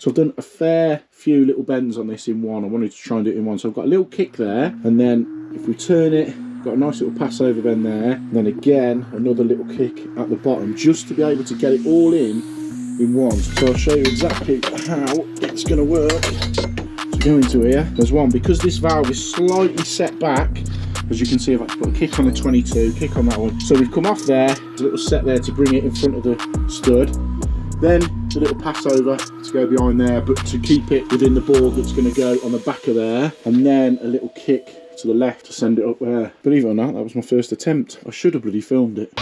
So I've done a fair few little bends on this in one. I wanted to try and do it in one. So I've got a little kick there, and then if we turn it, got a nice little passover bend there, and then again another little kick at the bottom, just to be able to get it all in one. So I'll show you exactly how it's going to work. So go into here, there's one, because this valve is slightly set back, as you can see, I've had to put a kick on the 22, kick on that one. So we've come off there, there's a little set there to bring it in front of the stud. Then the little passover to go behind there, but to keep it within the board that's going to go on the back of there. And then a little kick to the left to send it up there. Believe it or not, that was my first attempt. I should have bloody filmed it.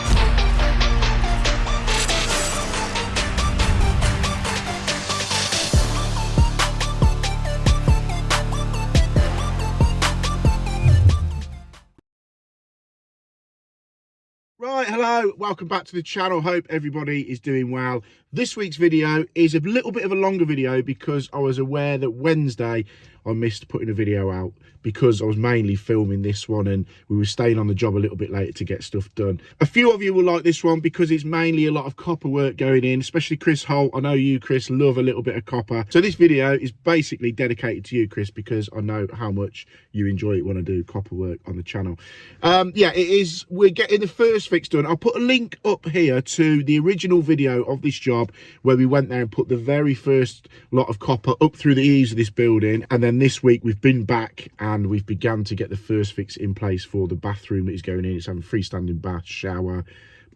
Right, hello, welcome back to the channel. Hope everybody is doing well. This week's video is a little bit of a longer video because I was aware that Wednesday I missed putting a video out because I was mainly filming this one and we were staying on the job a little bit later to get stuff done. A few of you will like this one because it's mainly a lot of copper work going in, especially Chris Holt. I know you, Chris, love a little bit of copper. So this video is basically dedicated to you, Chris, because I know how much you enjoy it when I do copper work on the channel. Yeah, it is. We're getting the first fix done. I'll put a link up here to the original video of this job where we went there and put the very first lot of copper up through the eaves of this building. And then this week we've been back and we've begun to get the first fix in place for the bathroom that is going in. It's having freestanding bath, shower,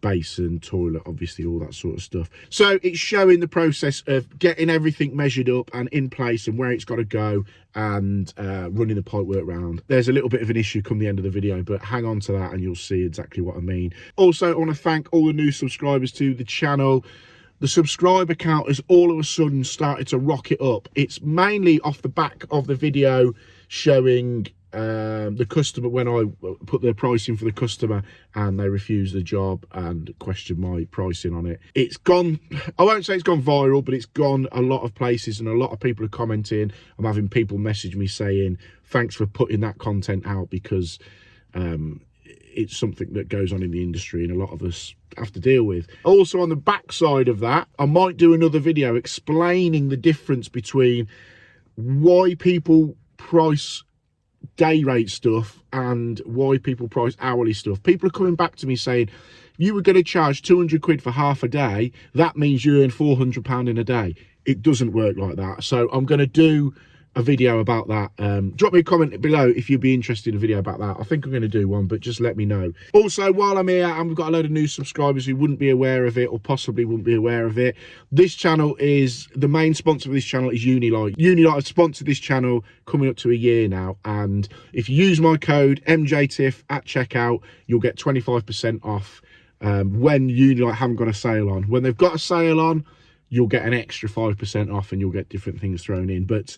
basin, toilet, obviously all that sort of stuff. So it's showing the process of getting everything measured up and in place and where it's got to go, and running the pipework round. There's a little bit of an issue come the end of the video, but hang on to that and you'll see exactly what I mean. Also, I want to thank all the new subscribers to the channel. The subscriber count has all of a sudden started to rocket up. It's mainly off the back of the video showing the customer, when I put their pricing for the customer and they refused the job and questioned my pricing on it. It's gone, I won't say it's gone viral, but it's gone a lot of places and a lot of people are commenting. I'm having people message me saying thanks for putting that content out because it's something that goes on in the industry and a lot of us have to deal with. Also, on the back side of that, I might do another video explaining the difference between why people price day rate stuff and why people price hourly stuff. People are coming back to me saying, you were going to charge 200 quid for half a day, that means you earn £400 in a day. It doesn't work like that. So I'm going to do a video about that. Drop me a comment below if you'd be interested in a video about that. I think I'm going to do one, but just let me know. Also, while I'm here, I've got a load of new subscribers who wouldn't be aware of it or possibly wouldn't be aware of it. This channel is, the main sponsor of this channel is Unilite. Unilite have sponsored this channel coming up to a year now, and if you use my code MJTIFF at checkout, you'll get 25% off when Unilite haven't got a sale on. When they've got a sale on, you'll get an extra 5% off and you'll get different things thrown in. But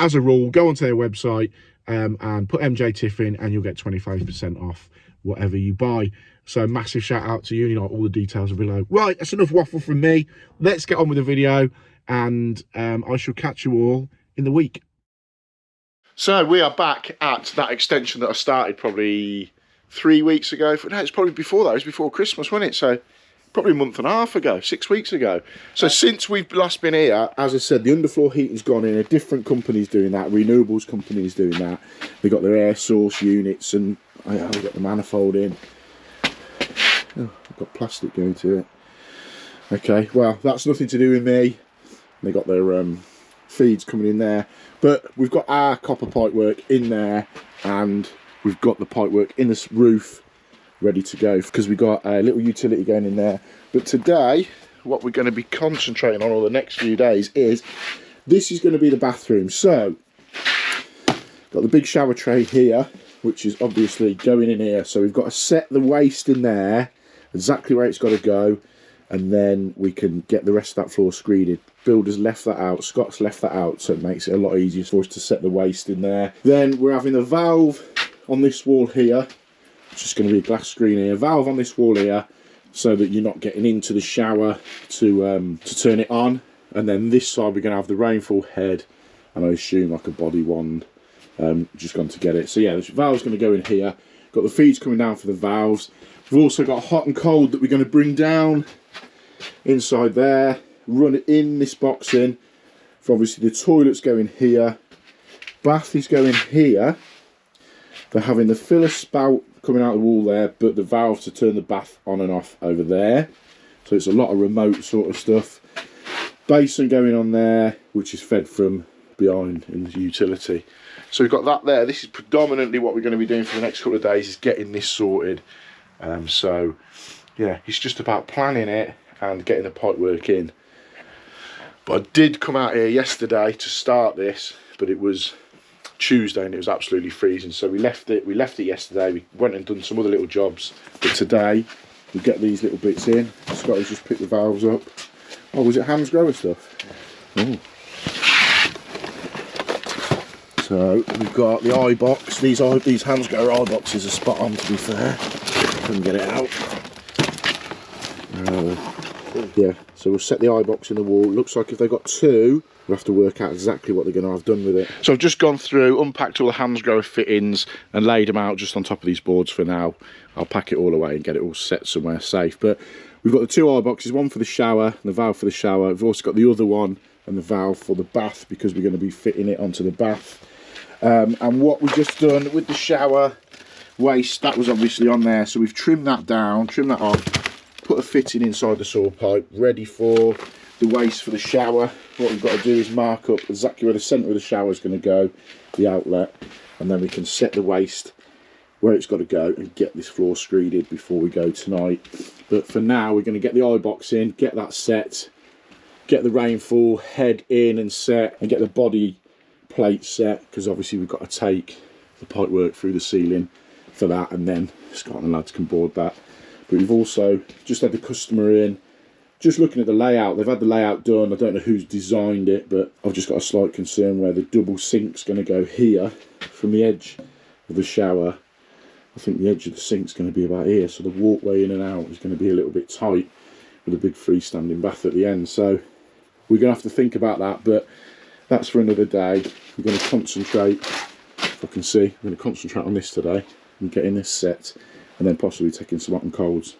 as a rule, go onto their website and put MJTIFF in and you'll get 25% off whatever you buy. So massive shout out to Unilite. All the details are below. Right, that's enough waffle from me. Let's get on with the video and I shall catch you all in the week. So we are back at that extension that I started probably 3 weeks ago. No, it's probably before that. It was before Christmas, wasn't it? So probably a month and a half ago, 6 weeks ago. So since we've last been here, as I said, the underfloor heating's gone in. A different company's doing that. Renewables company's doing that. They've got their air source units and I've got the manifold in. Oh, I've got plastic going to it. Okay, well, that's nothing to do with me. They got their feeds coming in there. But we've got our copper pipework in there and we've got the pipework in this roof ready to go because we got a little utility going in there. But today what we're going to be concentrating on all the next few days is this is going to be the bathroom. So got the big shower tray here, which is obviously going in here, so we've got to set the waste in there exactly where it's got to go, and then we can get the rest of that floor screeded. Builders left that out, Scott's left that out, so it makes it a lot easier for us to set the waste in there. Then we're having a valve on this wall here. It's just going to be a glass screen here, valve on this wall here, so that you're not getting into the shower to turn it on. And then this side we're going to have the rainfall head, and I assume like a body wand, just gone to get it. So yeah, the valve's going to go in here. Got the feeds coming down for the valves. We've also got hot and cold that we're going to bring down inside there, run it in this box in, So obviously the toilet's going here, bath is going here. They're having the filler spout coming out of the wall there, but the valve to turn the bath on and off over there. So it's a lot of remote sort of stuff. Basin going on there, which is fed from behind in the utility. So we've got that there. This is predominantly what we're going to be doing for the next couple of days, is getting this sorted. So yeah, it's just about planning it and getting the pipe work in. But I did come out here yesterday to start this, but it was Tuesday and it was absolutely freezing, so we left it yesterday. We went and done some other little jobs, but today we get these little bits in. Scotty's just picked the valves up. Oh, was it Ham's grower stuff? Oh. So we've got the eye box. These Ham's grower eye boxes are spot on, to be fair. Couldn't get it out. Yeah, so we'll set the eye box in the wall. Looks like if they've got two, we'll have to work out exactly what they're going to have done with it. So I've just gone through, unpacked all the Ham's grower fittings and laid them out just on top of these boards for now. I'll pack it all away and get it all set somewhere safe. But we've got the two eye boxes, one for the shower, the valve for the shower. We've also got the other one and the valve for the bath, because we're going to be fitting it onto the bath. And what we've just done with the shower waste, that was obviously on there, so we've trimmed that down, trimmed that off, put a fitting inside the saw pipe, ready for the waste for the shower. What we've got to do is mark up exactly where the centre of the shower is going to go, the outlet, and then we can set the waste where it's got to go and get this floor screeded before we go tonight. But for now, we're going to get the eye box in, get that set, get the rainfall head in and set, and get the body plate set, because obviously we've got to take the pipe work through the ceiling for that, and then Scott and the lads can board that. But we've also just had the customer in, just looking at the layout. They've had the layout done. I don't know who's designed it, but I've just got a slight concern where the double sink's going to go here from the edge of the shower. I think the edge of the sink's going to be about here, so the walkway in and out is going to be a little bit tight with a big freestanding bath at the end. So we're going to have to think about that, but that's for another day. We're going to concentrate, if I can see, we're going to concentrate on this today and getting this set, and then possibly taking some hot and colds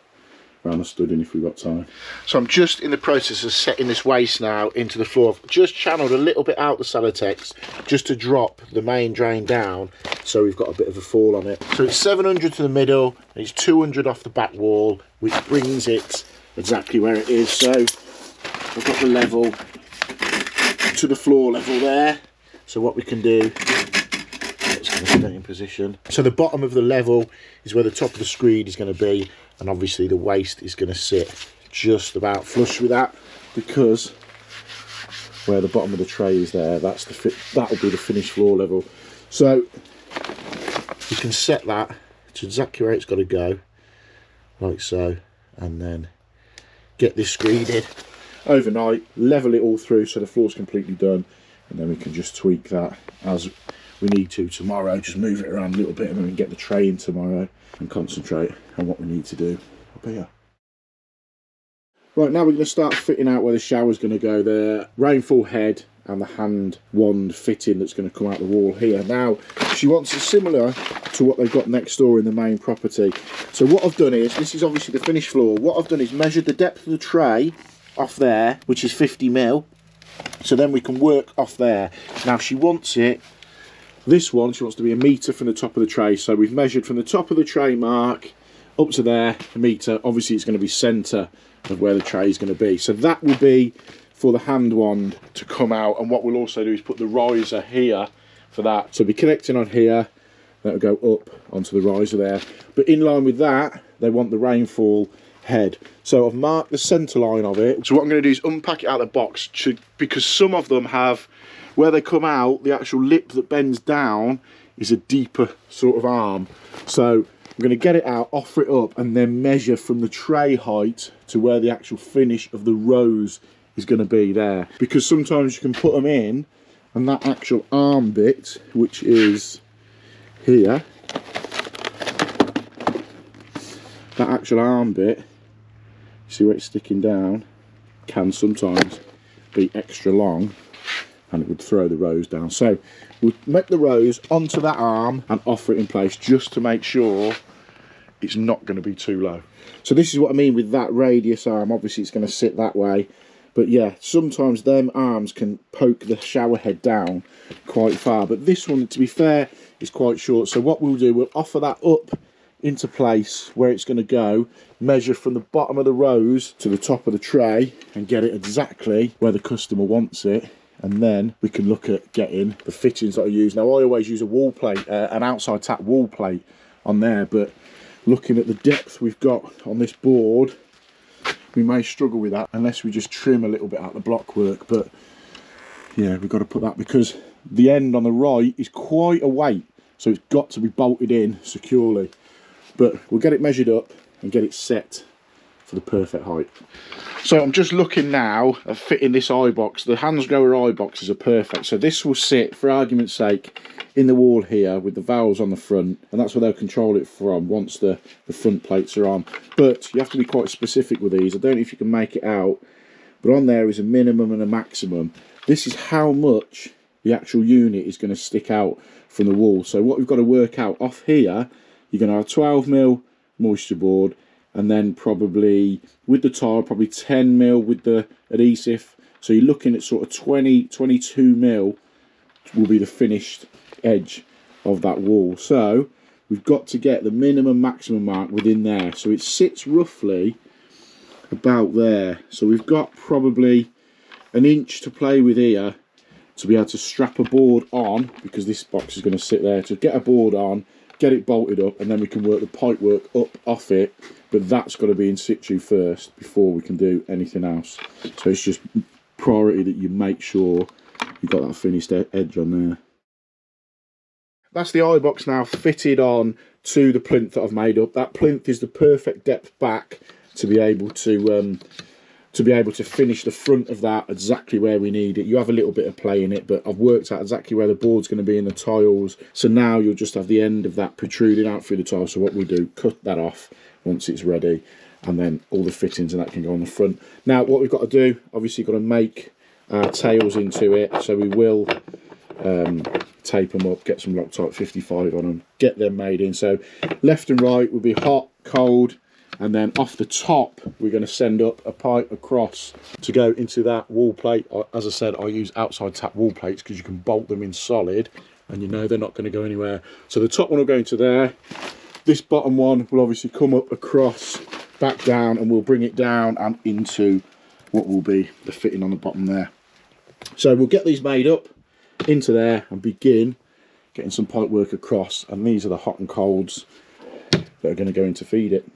around the studding if we've got time. So I'm just in the process of setting this waste now into the floor. I've just channeled a little bit out the Celotex just to drop the main drain down, so we've got a bit of a fall on it. So it's 700 to the middle, and it's 200 off the back wall, which brings it exactly where it is. So I've got the level to the floor level there. So what we can do, it's going to stay in position. So the bottom of the level is where the top of the screed is going to be, and obviously the waste is going to sit just about flush with that, because where the bottom of the tray is there, that's the fit, that'll be the finished floor level. So you can set that to exactly where it's got to go, like so, and then get this screeded overnight, level it all through so the floor's completely done, and then we can just tweak that as we need to tomorrow. Just move it around a little bit, and then we can get the tray in tomorrow and concentrate on what we need to do up here. Right, now we're going to start fitting out where the shower's going to go, the rainfall head and the hand wand fitting that's going to come out the wall here. Now she wants it similar to what they've got next door in the main property. So what I've done is, this is obviously the finished floor, what I've done is measured the depth of the tray off there, which is 50mm, so then we can work off there. Now she wants it, this one, she wants to be 1 metre from the top of the tray, so we've measured from the top of the tray mark up to there, 1 metre. Obviously it's going to be centre of where the tray is going to be, so that will be for the hand wand to come out. And what we'll also do is put the riser here for that, so we'll be connecting on here, that will go up onto the riser there. But in line with that, they want the rainfall head, so I've marked the centre line of it. So what I'm going to do is unpack it out of the box, because some of them have, where they come out, the actual lip that bends down is a deeper sort of arm. So I'm going to get it out, offer it up, and then measure from the tray height to where the actual finish of the rose is going to be there. Because sometimes you can put them in, and that actual arm bit, which is here, that actual arm bit, see where it's sticking down, can sometimes be extra long, and it would throw the rose down. So we'll make the rose onto that arm and offer it in place, just to make sure it's not going to be too low. So this is what I mean with that radius arm. Obviously it's going to sit that way, But yeah, sometimes them arms can poke the shower head down quite far. But this one, to be fair, is quite short. So what we'll do, we'll offer that up into place where it's going to go, measure from the bottom of the rose to the top of the tray and get it exactly where the customer wants it. And then we can look at getting the fittings that I use. Now, I always use a wall plate, an outside tap wall plate on there. But looking at the depth we've got on this board, we may struggle with that unless we just trim a little bit out the block work. But yeah, we've got to put that, because the end on the right is quite a weight, so it's got to be bolted in securely. But we'll get it measured up and get it set for the perfect height. So I'm just looking now at fitting this eye box. The Hansgrohe eye boxes are perfect. So this will sit, for argument's sake, in the wall here with the valves on the front, and that's where they'll control it from once the front plates are on. But you have to be quite specific with these. I don't know if you can make it out, but on there is a minimum and a maximum. This is how much the actual unit is going to stick out from the wall. So what we've got to work out, off here, you're going to have 12mm moisture board, and then probably with the tile, probably 10mm with the adhesive. So you're looking at sort of 22mm will be the finished edge of that wall. So we've got to get the minimum maximum mark within there. So it sits roughly about there. So we've got probably an inch to play with here to be able to strap a board on, because this box is going to sit there. To get a board on, get it bolted up, and then we can work the pipe work up off it. But that's got to be in situ first before we can do anything else. So it's just priority that you make sure you've got that finished edge on there. That's the eye box now fitted on to the plinth that I've made up. That plinth is the perfect depth back to be able to finish the front of that exactly where we need it. You have a little bit of play in it, but I've worked out exactly where the board's going to be in the tiles. So now you'll just have the end of that protruding out through the tile. So what we do, cut that off once it's ready, and then all the fittings and that can go on the front. Now what we've got to do, obviously got to make tails into it. So we will tape them up, get some Loctite 55 on them, get them made in. So left and right will be hot, cold, and then off the top we're going to send up a pipe across to go into that wall plate. As I said, I use outside tap wall plates because you can bolt them in solid and you know they're not going to go anywhere. So the top one will go into there. This bottom one will obviously come up across, back down, and we'll bring it down and into what will be the fitting on the bottom there. So we'll get these made up into there and begin getting some pipe work across, and these are the hot and colds that are going to go in to feed it.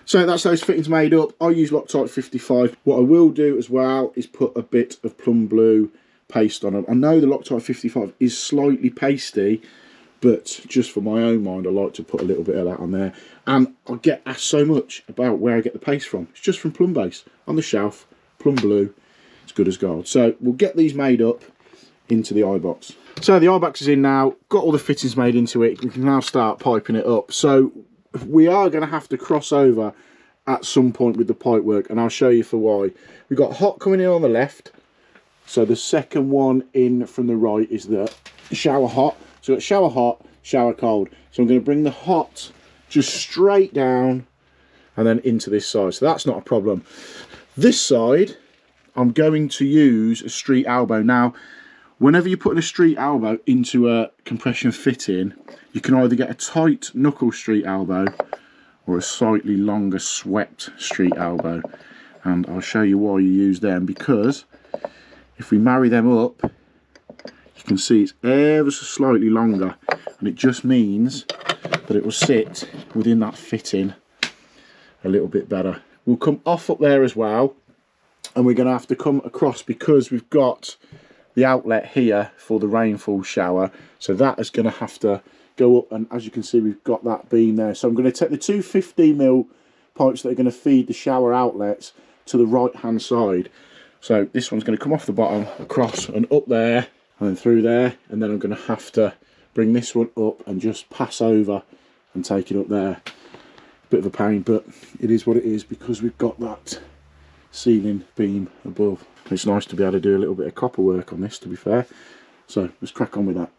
So that's those fittings made up. I use Loctite 55. What I will do as well is put a bit of plum blue paste on them. I know the Loctite 55 is slightly pasty, but just for my own mind, I like to put a little bit of that on there. And I get asked so much about where I get the paste from. It's just from Plum Base on the shelf. Plum blue, it's good as gold. So we'll get these made up into the eye box. So the eye box is in now, got all the fittings made into it. We can now start piping it up. So we are going to have to cross over at some point with the pipe work, and I'll show you for why. We've got hot coming in on the left. So the second one in from the right is the shower hot. So we've got shower hot, shower cold. So I'm going to bring the hot just straight down and then into this side. So that's not a problem. This side, I'm going to use a street elbow. Now, whenever you're putting a street elbow into a compression fitting, you can either get a tight knuckle street elbow or a slightly longer swept street elbow. And I'll show you why you use them, because if we marry them up, you can see it's ever so slightly longer, and it just means that it will sit within that fitting a little bit better. We'll come off up there as well, and we're going to have to come across because we've got the outlet here for the rainfall shower, so that is going to have to go up, and as you can see we've got that beam there. So I'm going to take the two 15mm pipes that are going to feed the shower outlets to the right hand side. So this one's going to come off the bottom, across and up there, and then through there, and then I'm going to have to bring this one up and just pass over and take it up there. Bit of a pain, but it is what it is because we've got that ceiling beam above. It's nice to be able to do a little bit of copper work on this, to be fair. So let's crack on with that.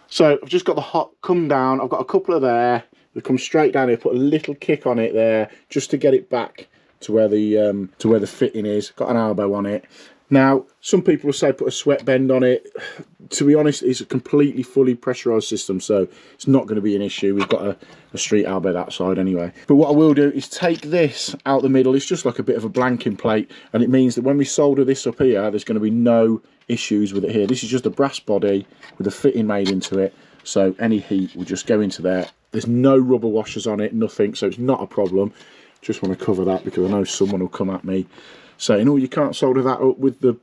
So I've just got the hot come down. I've got a couple of there. They come straight down here. Put a little kick on it there just to get it back to where the fitting is. Got an elbow on it. Now, some people will say put a sweat bend on it. To be honest, it's a completely fully pressurised system, so it's not going to be an issue. We've got a street elbow that side anyway. But what I will do is take this out the middle. It's just like a bit of a blanking plate, and it means that when we solder this up here, there's going to be no issues with it here. This is just a brass body with a fitting made into it, so any heat will just go into there. There's no rubber washers on it, nothing, so it's not a problem. Just want to cover that because I know someone will come at me saying, oh, you can't solder that up with the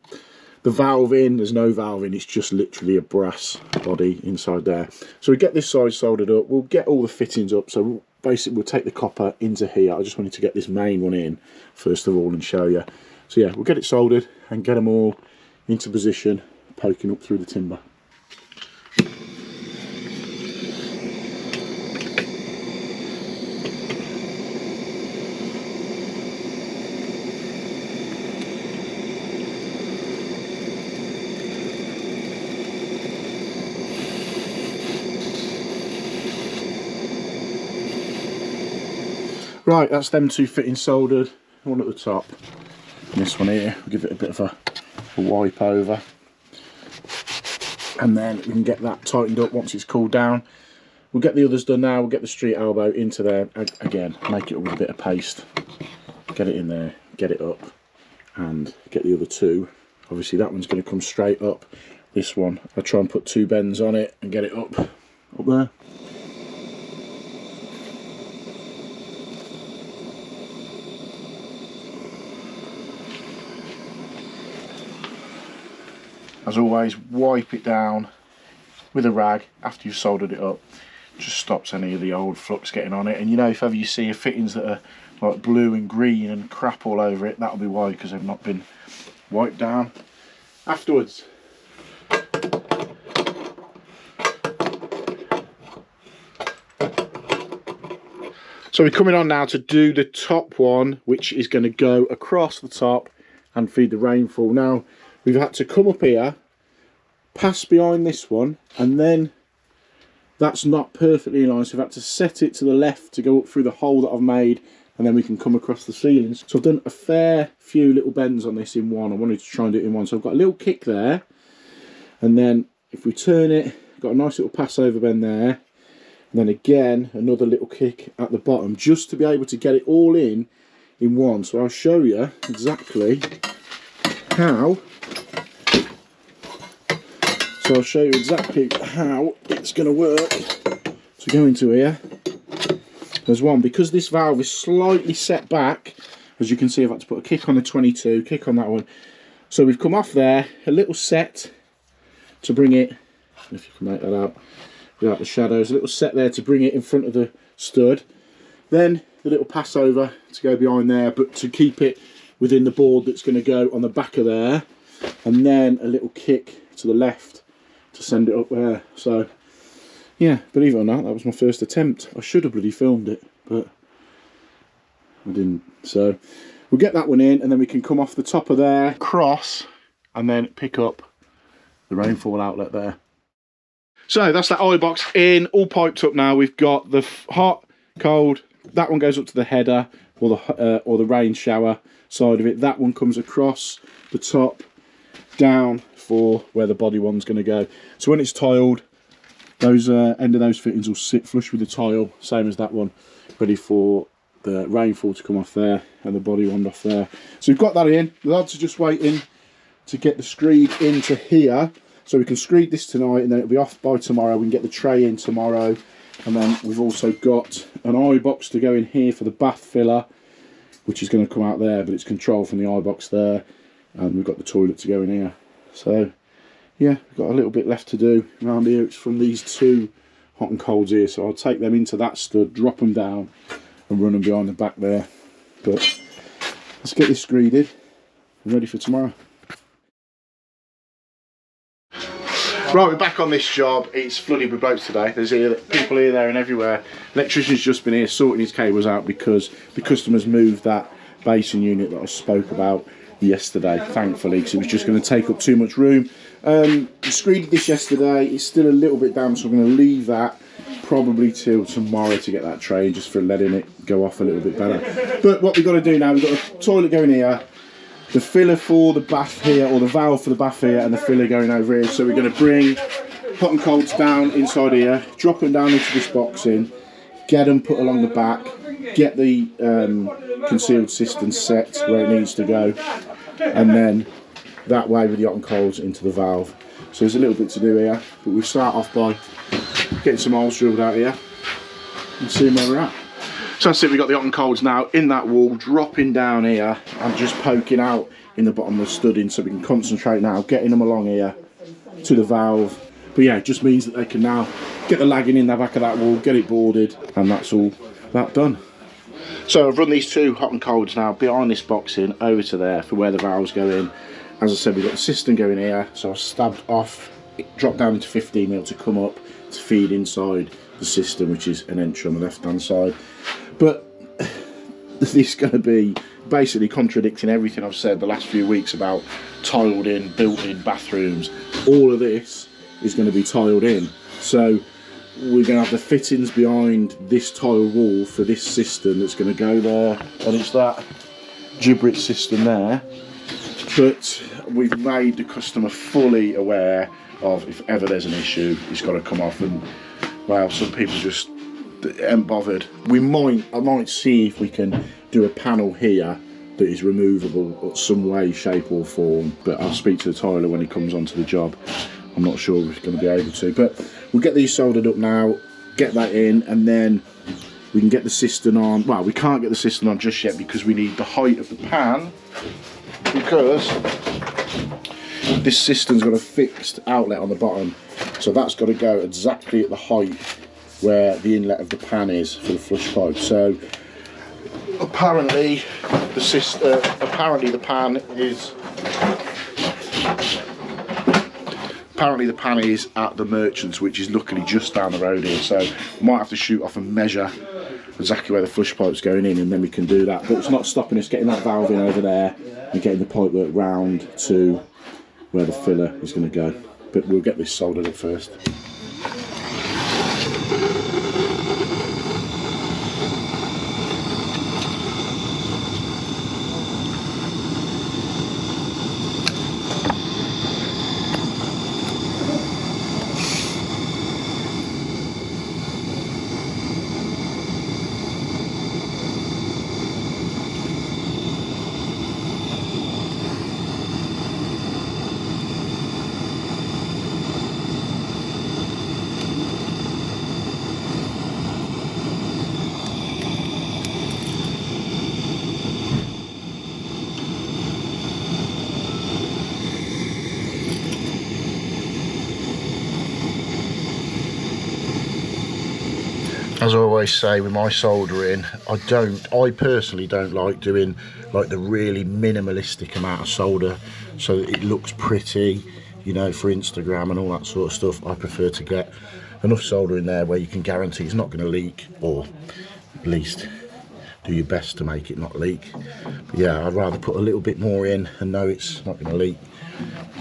valve in. There's no valve in, it's just literally a brass body inside there. So we get this side soldered up, we'll get all the fittings up. So basically we'll take the copper into here. I just wanted to get this main one in first of all and show you. So yeah, we'll get it soldered and get them all into position, poking up through the timber. Right, that's them two fittings soldered, one at the top, and this one here, we'll give it a bit of a wipe over, and then we can get that tightened up once it's cooled down. We'll get the others done now, we'll get the street elbow into there, again, make it with a bit of paste, get it in there, get it up, and get the other two. Obviously that one's going to come straight up, this one, I'll try and put two bends on it and get it up there. As always, wipe it down with a rag after you've soldered it up. Just stops any of the old flux getting on it. And you know, if ever you see fittings that are like blue and green and crap all over it, that'll be why, because they've not been wiped down afterwards. So we're coming on now to do the top one, which is going to go across the top and feed the rainfall. Now, we've had to come up here, pass behind this one, and then that's not perfectly in line, so I've had to set it to the left to go up through the hole that I've made, and then we can come across the ceilings. So I've done a fair few little bends on this in one. I wanted to try and do it in one. So I've got a little kick there, and then if we turn it, got a nice little passover bend there, and then again another little kick at the bottom, just to be able to get it all in one. So I'll show you exactly how. So I'll show you exactly how it's going to work. So go into here. There's one, because this valve is slightly set back, as you can see I've had to put a kick on the 22, kick on that one. So we've come off there, a little set to bring it, if you can make that out without the shadows, a little set there to bring it in front of the stud. Then the little passover to go behind there, but to keep it within the board that's going to go on the back of there. And then a little kick to the left to send it up there. So yeah, believe it or not, that was my first attempt. I should have bloody filmed it, but I didn't. So we'll get that one in, and then we can come off the top of there, cross, and then pick up the rainfall outlet there. So that's that eye box in, all piped up now. We've got the hot, cold, that one goes up to the header, or the rain shower side of it. That one comes across the top, down for where the body one's going to go. So when it's tiled, those end of those fittings will sit flush with the tile, same as that one, ready for the rainfall to come off there and the body one off there. So we've got that in. The lads are just waiting to get the screed into here, so we can screed this tonight, and then it'll be off by tomorrow. We can get the tray in tomorrow, and then we've also got an eye box to go in here for the bath filler, which is going to come out there, but it's controlled from the eye box there, and we've got the toilet to go in here. So yeah, we've got a little bit left to do around here. It's from these two hot and colds here, so I'll take them into that stud, drop them down and run them behind the back there. But let's get this screeded and ready for tomorrow. Right, we're back on this job. It's flooded with blokes today. There's people here, there and everywhere. Electrician's just been here sorting his cables out because the customers moved that basin unit that I spoke about yesterday, thankfully, because it was just going to take up too much room. We screeded this yesterday. It's still a little bit damp, so I'm going to leave that probably till tomorrow to get that tray, just for letting it go off a little bit better. But what we've got to do now, we've got a toilet going here, the filler for the bath here, or the valve for the bath here, and the filler going over here. So we're going to bring hot and colds down inside here, drop them down into this box in, get them put along the back, get the concealed cistern set where it needs to go, and then that way with the hot and colds into the valve. So there's a little bit to do here, but we start off by getting some holes drilled out here and seeing where we're at. So that's it, we've got the hot and colds now in that wall, dropping down here and just poking out in the bottom of the studding, so we can concentrate now getting them along here to the valve. But yeah, it just means that they can now get the lagging in the back of that wall, get it boarded, and that's all that done. So I've run these two hot and colds now behind this box in over to there for where the valves go in. As I said, we've got the cistern going here, so I've stabbed off, it dropped down into 15mm to come up to feed inside the cistern, which is an inch on the left hand side. But this is going to be basically contradicting everything I've said the last few weeks about tiled in, built in bathrooms. All of this is going to be tiled in, so we're going to have the fittings behind this tile wall for this cistern that's going to go there, and it's that gibrit cistern there. But we've made the customer fully aware of, if ever there's an issue, it's got to come off. And well, some people just ain't bothered. I might see if we can do a panel here that is removable in some way, shape or form, but I'll speak to the tiler when he comes onto the job. I'm not sure we're going to be able to, but we'll get these soldered up now, get that in, and then we can get the cistern on. Well, we can't get the cistern on just yet because we need the height of the pan, because this cistern's got a fixed outlet on the bottom, so that's got to go exactly at the height where the inlet of the pan is for the flush pipe. So apparently the pan is at the Merchants, which is luckily just down the road here, so we might have to shoot off and measure exactly where the flush pipe's going in, and then we can do that. But it's not stopping us getting that valve in over there and getting the pipe work round to where the filler is going to go. But we'll get this soldered up first. As I always say with my soldering, I personally don't like doing like the really minimalistic amount of solder so that it looks pretty, you know, for Instagram and all that sort of stuff. I prefer to get enough solder in there where you can guarantee it's not going to leak, or at least do your best to make it not leak. But yeah, I'd rather put a little bit more in and know it's not going to leak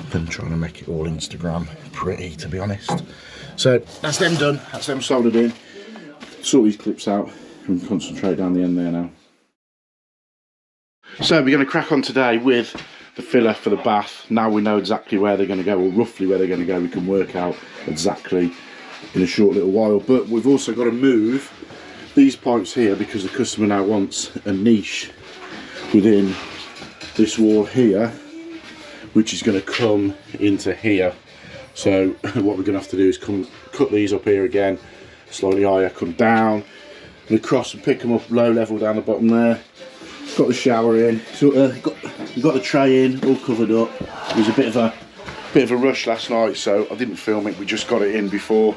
than trying to make it all Instagram pretty, to be honest. So that's them done, that's them soldered in. Sort these clips out and concentrate down the end there now. So we're going to crack on today with the filler for the bath. Now we know exactly where they're going to go, or roughly where they're going to go. We can work out exactly in a short little while. But we've also got to move these pipes here because the customer now wants a niche within this wall here, which is going to come into here. So what we're going to have to do is cut these up here again, slightly higher, come down and across and pick them up low level down the bottom there. Got the shower in, so got the tray in, all covered up. It was a bit of a rush last night, so I didn't film it. We just got it in before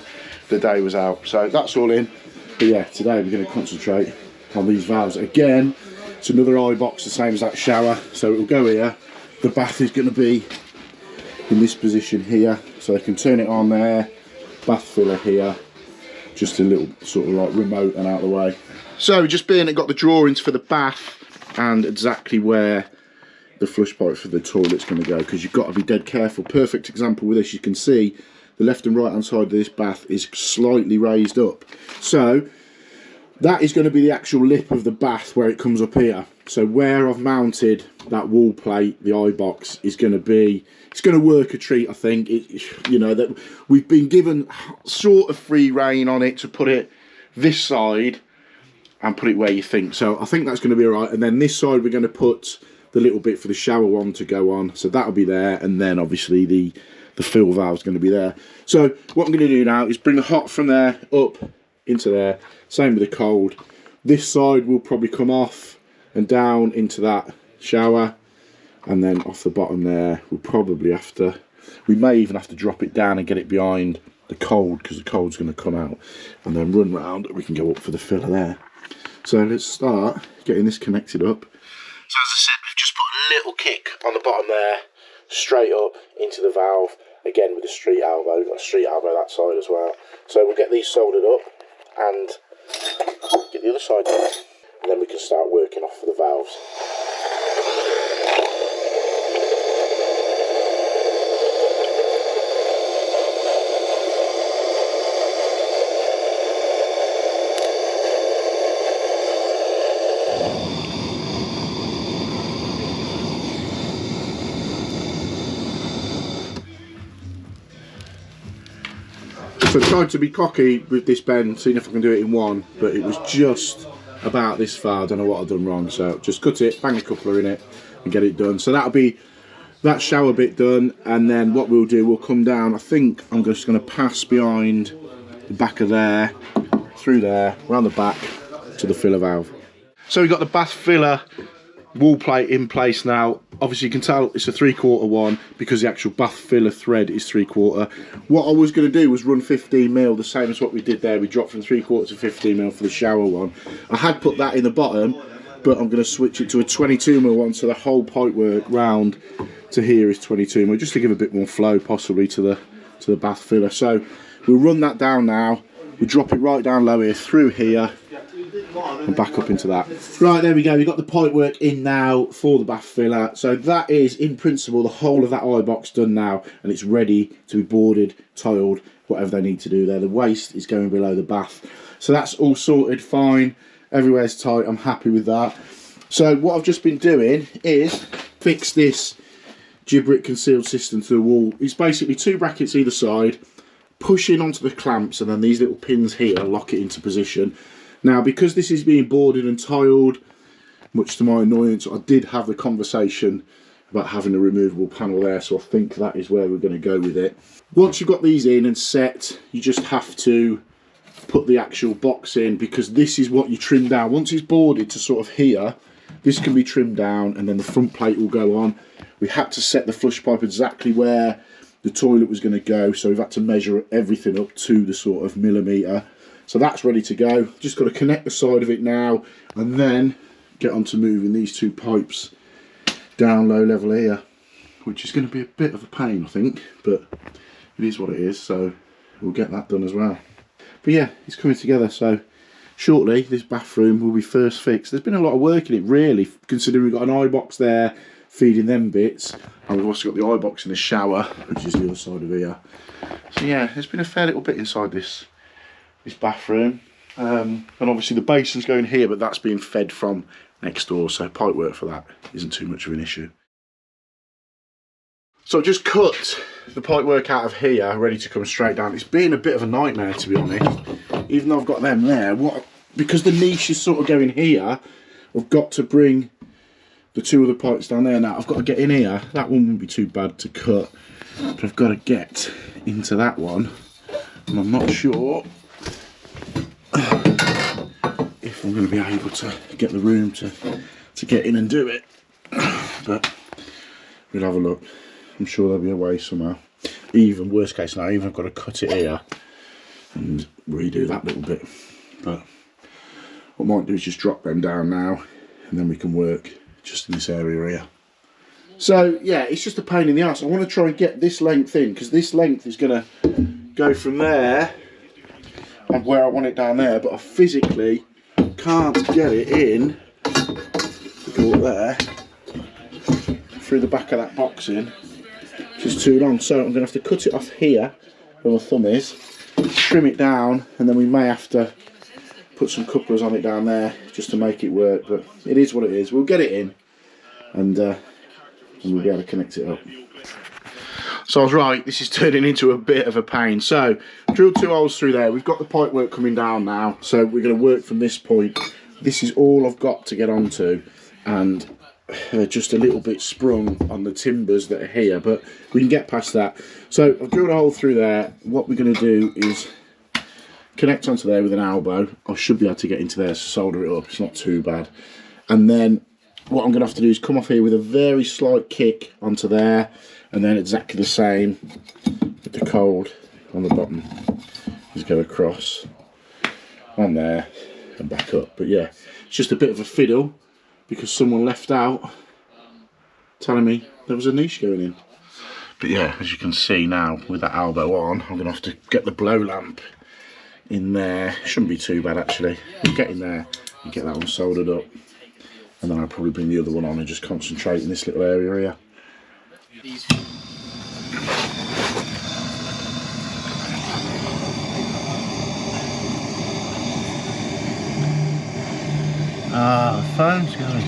the day was out, so that's all in. But yeah, today we're going to concentrate on these valves again. It's another eye box, the same as that shower, so it will go here. The bath is going to be in this position here, so I can turn it on there. Bath filler here, just a little sort of like remote and out of the way. So just being, it got the drawings for the bath and exactly where the flush pipe for the toilet's going to go, because you've got to be dead careful. Perfect example with this, you can see the left and right hand side of this bath is slightly raised up, so that is going to be the actual lip of the bath where it comes up here. So where I've mounted that wall plate, the eye box is going to be, it's going to work a treat, I think. You know, that we've been given sort of free rein on it to put it this side and put it where you think. So I think that's going to be all right. And then this side we're going to put the little bit for the shower one to go on. So that'll be there. And then obviously the fill valve's going to be there. So what I'm going to do now is bring the hot from there up into there. Same with the cold. This side will probably come off and down into that shower, and then off the bottom there we'll probably have to, we may even have to drop it down and get it behind the cold, because the cold's going to come out, and then run round, we can go up for the filler there. So let's start getting this connected up. So as I said, we've just put a little kick on the bottom there, straight up into the valve, again with a street elbow. We've got a street elbow that side as well. So we'll get these soldered up and get the other side done, and then we can start working off for the valves. So I tried to be cocky with this bend, seeing if I can do it in one, but it was just about this far. I don't know what I've done wrong, so just cut it, bang a coupler in it and get it done. So that'll be that shower bit done, and then what we'll do, we'll come down. I think I'm just going to pass behind the back of there, through there, around the back to the filler valve. So we've got the bath filler wall plate in place now. Obviously you can tell it's a 3/4 one because the actual bath filler thread is 3/4. What I was going to do was run 15mm, the same as what we did there. We dropped from 3/4 to 15mm for the shower one. I had put that in the bottom, but I'm going to switch it to a 22mm one, so the whole pipework round to here is 22mm, just to give a bit more flow possibly to the bath filler. So we'll run that down now. We'll drop it right down low here, through here, and back up into that. Right, there we go. We've got the pipework in now for the bath filler. So that is, in principle, the whole of that eye box done now, and it's ready to be boarded, tiled, whatever they need to do there. The waste is going below the bath. So that's all sorted, fine. Everywhere's tight. I'm happy with that. So what I've just been doing is fix this gibrit concealed system to the wall. It's basically 2 brackets either side, pushing onto the clamps, and then these little pins here lock it into position. Now, because this is being boarded and tiled, much to my annoyance, I did have the conversation about having a removable panel there, so I think that is where we're going to go with it. Once you've got these in and set, you just have to put the actual box in, because this is what you trim down. Once it's boarded to sort of here, this can be trimmed down, and then the front plate will go on. We had to set the flush pipe exactly where the toilet was going to go, so we've had to measure everything up to the sort of millimetre. So that's ready to go. Just got to connect the side of it now, and then get on to moving these 2 pipes down low level here, which is going to be a bit of a pain, I think, but it is what it is, so we'll get that done as well. But yeah, it's coming together, so shortly this bathroom will be first fixed. There's been a lot of work in it, really, considering we've got an eye box there feeding them bits, and we've also got the eye box in the shower, which is the other side of here. So yeah, there's been a fair little bit inside this bathroom, and obviously the basin's going here, but that's being fed from next door, so pipe work for that isn't too much of an issue. So I just cut the pipe work out of here, ready to come straight down. It's been a bit of a nightmare, to be honest, even though I've got them there. Because the niche is sort of going here, I've got to bring the 2 other pipes down there. Now I've got to get in here. That one wouldn't be too bad to cut, but I've got to get into that one, and I'm not sure if I'm going to be able to get the room to get in and do it, but we'll have a look. I'm sure there'll be a way somehow. Even worst case scenario, even I've got to cut it here and redo that little bit. But what I might do is just drop them down now, and then we can work just in this area here. So yeah, it's just a pain in the ass. I want to try and get this length in, because this length is going to go from there and where I want it down there, but I physically can't get it in, go up there, through the back of that box in, which is too long. So I'm going to have to cut it off here, where my thumb is, trim it down, and then we may have to put some couplers on it down there just to make it work, but it is what it is. We'll get it in, and we'll be able to connect it up. So I was right, this is turning into a bit of a pain. So, drilled 2 holes through there. We've got the pipe work coming down now, so we're going to work from this point. This is all I've got to get onto, and just a little bit sprung on the timbers that are here, but we can get past that. So I've drilled a hole through there. What we're going to do is connect onto there with an elbow. I should be able to get into there to solder it up. It's not too bad. And then what I'm going to have to do is come off here with a very slight kick onto there, and then exactly the same with the cold on the bottom. Just go across on there and back up. But yeah, it's just a bit of a fiddle because someone left out telling me there was a niche going in. But yeah, as you can see now with that elbow on, I'm going to have to get the blow lamp in there. Shouldn't be too bad actually. We'll get in there and get that one soldered up, and then I'll probably bring the other one on and just concentrate in this little area here. Ah, the phone's going.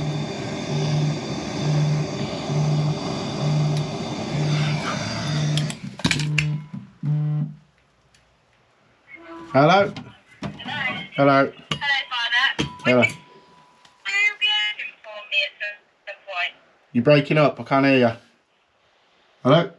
Hello? Hello. Hello? Hello, Father. Hello. Will you be open for me at some point? You're breaking up, I can't hear you. Hello?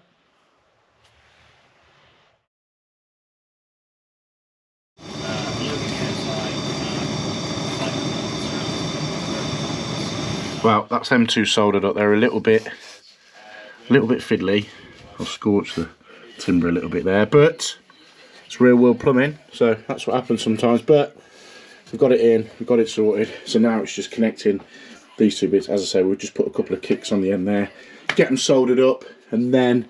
Well, that's them two soldered up. They're a little bit fiddly. I'll scorch the timber a little bit there, but it's real world plumbing, so that's what happens sometimes. But we've got it in, we've got it sorted. So now it's just connecting these two bits. As I say, we'll just put a couple of kicks on the end there, get them soldered up, and then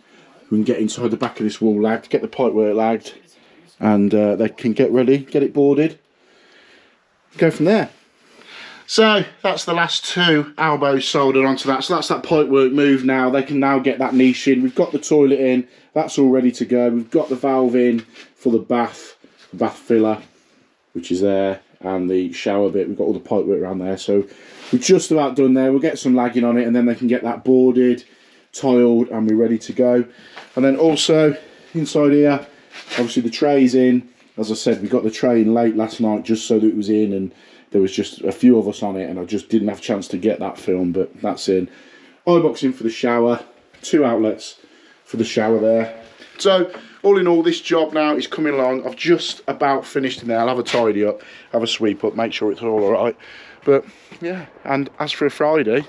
we can get inside the back of this wall lagged, get the pipework lagged, and they can get ready, get it boarded, go from there. So that's the last 2 elbows soldered onto that. So that's that pipework move now. They can now get that niche in. We've got the toilet in. That's all ready to go. We've got the valve in for the bath filler, which is there, and the shower bit. We've got all the pipework around there. So we're just about done there. We'll get some lagging on it, and then they can get that boarded, tiled, and we're ready to go. And then also inside here, obviously the tray's in. As I said, we got the tray in late last night just so that it was in, and there was just a few of us on it, and I just didn't have a chance to get that film, but that's in. Eye box in for the shower, 2 outlets for the shower there. So all in all, this job now is coming along. I've just about finished in there. I'll have a tidy up, have a sweep up, make sure it's all right. But yeah, and as for a Friday,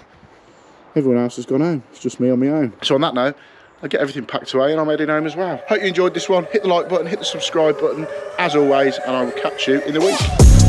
everyone else has gone home. It's just me on my own. So on that note, I get everything packed away and I'm heading home as well. Hope you enjoyed this one. Hit the like button, hit the subscribe button as always, and I will catch you in the week.